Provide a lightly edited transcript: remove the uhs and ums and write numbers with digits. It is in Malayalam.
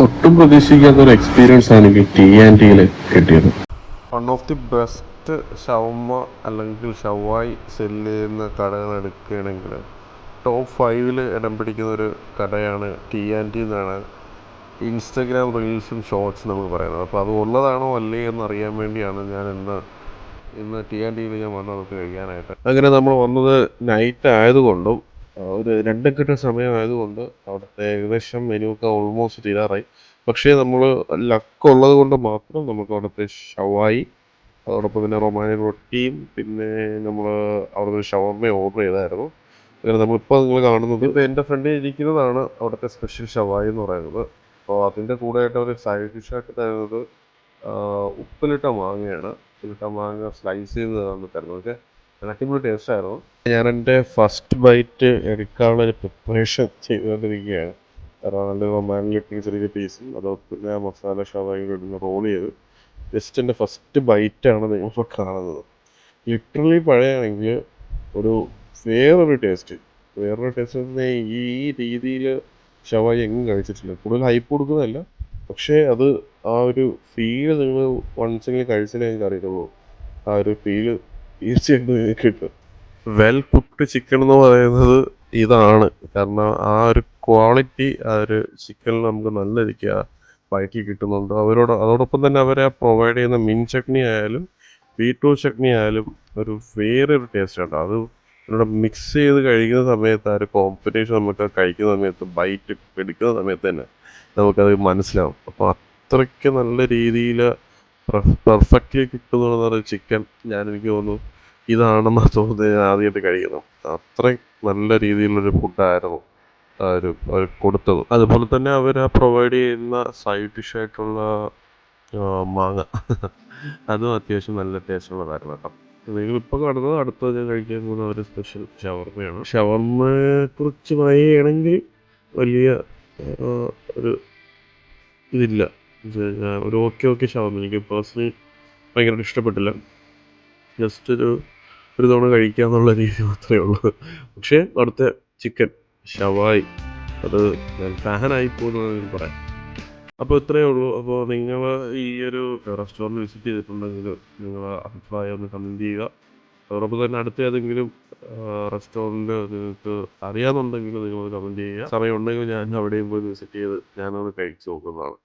ഒട്ടും പ്രതീക്ഷിക്കാത്ത ഒരു എക്സ്പീരിയൻസ് ആണ് എനിക്ക് ടി ആൻഡ് ടിയിൽ കിട്ടിയത്. വൺ ഓഫ് ദി ബെസ്റ്റ് ഷവർമ്മ അല്ലെങ്കിൽ ഷവായി സെല്ല് ചെയ്യുന്ന കടകൾ എടുക്കുകയാണെങ്കിൽ ടോപ്പ് 5 ഇടം പിടിക്കുന്ന ഒരു കടയാണ് ടി ആൻഡ് ടി എന്നാണ് ഇൻസ്റ്റഗ്രാം റീൽസും ഷോർട്സും നമുക്ക് പറയുന്നത്. അപ്പോൾ അത് ഉള്ളതാണോ അല്ലേ എന്ന് അറിയാൻ വേണ്ടിയാണ് ഞാൻ ഇന്ന് ടി ആൻഡ് ടിയിൽ ഞാൻ വന്നത് കഴിക്കാനായിട്ട്. അങ്ങനെ നമ്മൾ വന്നത് നൈറ്റ് ആയതുകൊണ്ടും ഒരു 2 സമയമായതുകൊണ്ട് അവിടുത്തെ ഏകദേശം മെനുവൊക്കെ ഓൾമോസ്റ്റ് തീരാറായി. പക്ഷേ നമ്മൾ ലക്ക് ഉള്ളത് കൊണ്ട് മാത്രം നമുക്ക് അവിടുത്തെ ഷവായി, അതോടൊപ്പം തന്നെ റൊമാനിയൻ റൊട്ടിയും, പിന്നെ നമ്മൾ അവിടുത്തെ ഷവർമ്മ ഓർഡർ ചെയ്തായിരുന്നു. അങ്ങനെ നമ്മളിപ്പോൾ നിങ്ങൾ കാണുന്നത് ഇപ്പോൾ എൻ്റെ ഫ്രണ്ടിൽ ഇരിക്കുന്നതാണ് അവിടുത്തെ സ്പെഷ്യൽ ഷവായി എന്ന് പറയുന്നത്. അപ്പോൾ അതിൻ്റെ കൂടെയായിട്ട് അവർ സൈഡ് ഡിഷായിട്ട് തരുന്നത് ഉപ്പിലിട്ട മാങ്ങയാണ്. ഉപ്പിലിട്ട മാങ്ങ സ്ലൈസ് ചെയ്തതാണ് തരുന്നത്. പക്ഷേ അടിപൊളി ടേസ്റ്റായിരുന്നു. ഞാൻ എൻ്റെ ഫസ്റ്റ് ബൈറ്റ് എടുക്കാനുള്ള ഒരു പ്രിപ്പറേഷൻ ചെയ്തുകൊണ്ടിരിക്കുകയാണ്. കാരണം നല്ല റൊമാനിലേക്ക് ചെറിയ പീസും അതോടൊപ്പം പിന്നെ മസാല ഷവായി റോൾ ചെയ്ത് ജസ്റ്റ് എൻ്റെ ഫസ്റ്റ് ബൈറ്റാണ് നിങ്ങളിപ്പോൾ കാണുന്നത്. ലിറ്ററലി പറയുകയാണെങ്കിൽ ഒരു വേറൊരു ടേസ്റ്റ് പറഞ്ഞാൽ ഈ രീതിയിൽ ഷവായി എങ്ങും കഴിച്ചിട്ടില്ല. കൂടുതൽ ഹൈപ്പ് കൊടുക്കുന്നതല്ല, പക്ഷേ അത് ആ ഒരു ഫീൽ നിങ്ങൾ വൺസെങ്കിലും കഴിച്ചാലേ എനിക്ക് അറിയുള്ളൂ. ആ ഒരു ഫീല് തീർച്ചയായിട്ടും നിങ്ങൾക്ക് കിട്ടും. വെൽ കുക്ക്ഡ് ചിക്കൻ എന്ന് പറയുന്നത് ഇതാണ്. കാരണം ആ ഒരു ക്വാളിറ്റി ആ ഒരു ചിക്കനിൽ നമുക്ക് നല്ല രീതിക്ക് വഴറ്റി കിട്ടുന്നുണ്ട്. അതോടൊപ്പം തന്നെ അവരെ പ്രൊവൈഡ് ചെയ്യുന്ന മിൻ ചട്നി ആയാലും ബീട്രൂട്ട് ചട്നി ആയാലും ഒരു വേറൊരു ടേസ്റ്റ് ഉണ്ട്. അത് ഇവിടെ മിക്സ് ചെയ്ത് കഴിക്കുന്ന സമയത്ത് ആ ഒരു കോമ്പിനേഷൻ നമുക്ക് കഴിക്കുന്ന സമയത്ത് ബൈറ്റ് എടുക്കുന്ന സമയത്ത് തന്നെ നമുക്കത് മനസ്സിലാവും. അപ്പോൾ അത്രയ്ക്ക് നല്ല രീതിയിൽ പെർഫെക്റ്റ്ലി കിട്ടുന്ന ചിക്കൻ എനിക്ക് തോന്നുന്നു ഇതാണെന്ന് തോന്നുന്നത് ഞാൻ ആദ്യമായിട്ട് കഴിക്കുന്നു. അത്രയും നല്ല രീതിയിലുള്ളൊരു ഫുഡായിരുന്നു അവർ കൊടുത്തത്. അതുപോലെ തന്നെ അവർ പ്രൊവൈഡ് ചെയ്യുന്ന സൈഡ് ഡിഷായിട്ടുള്ള മാങ്ങ അതും അത്യാവശ്യം നല്ല ടേസ്റ്റുള്ളതായിരുന്നു കേട്ടോ. നിങ്ങളിപ്പോൾ കാണുന്നത് അടുത്തത് ഞാൻ കഴിക്കാൻ പോകുന്ന ഒരു സ്പെഷ്യൽ ഷവർമ്മയാണ്. ഷവർമ്മയെ കുറിച്ച് പറയുകയാണെങ്കിൽ വലിയ ഒരു ഇതില്ല. ഒരു ഓക്കെ ഷവർമ്മ എനിക്ക് പേഴ്സണലി ഭയങ്കരമായിട്ട് ഇഷ്ടപ്പെട്ടില്ല. ജസ്റ്റ് ഒരു തവണ കഴിക്കുക എന്നുള്ള രീതി മാത്രമേ ഉള്ളൂ. പക്ഷേ അവിടുത്തെ ചിക്കൻ ഷവായി അത് ഞാൻ ഫാനായി പോകുന്നതെന്ന് പറയാം. അപ്പോൾ ഇത്രയേ ഉള്ളൂ. അപ്പോൾ നിങ്ങൾ ഈ ഒരു റെസ്റ്റോറൻറ്റ് വിസിറ്റ് ചെയ്തിട്ടുണ്ടെങ്കിൽ നിങ്ങളുടെ അഭിപ്രായം ഒന്ന് കമൻറ്റ് ചെയ്യുക. അതോടൊപ്പം തന്നെ അടുത്ത ഏതെങ്കിലും റെസ്റ്റോറൻറ്റ് നിങ്ങൾക്ക് അറിയാമെന്നുണ്ടെങ്കിൽ നിങ്ങൾ കമൻറ്റ് ചെയ്യുക. സമയമുണ്ടെങ്കിൽ ഞാൻ അവിടെയും പോയി വിസിറ്റ് ചെയ്ത് ഞാനത് കഴിച്ച് നോക്കുന്നതാണ്.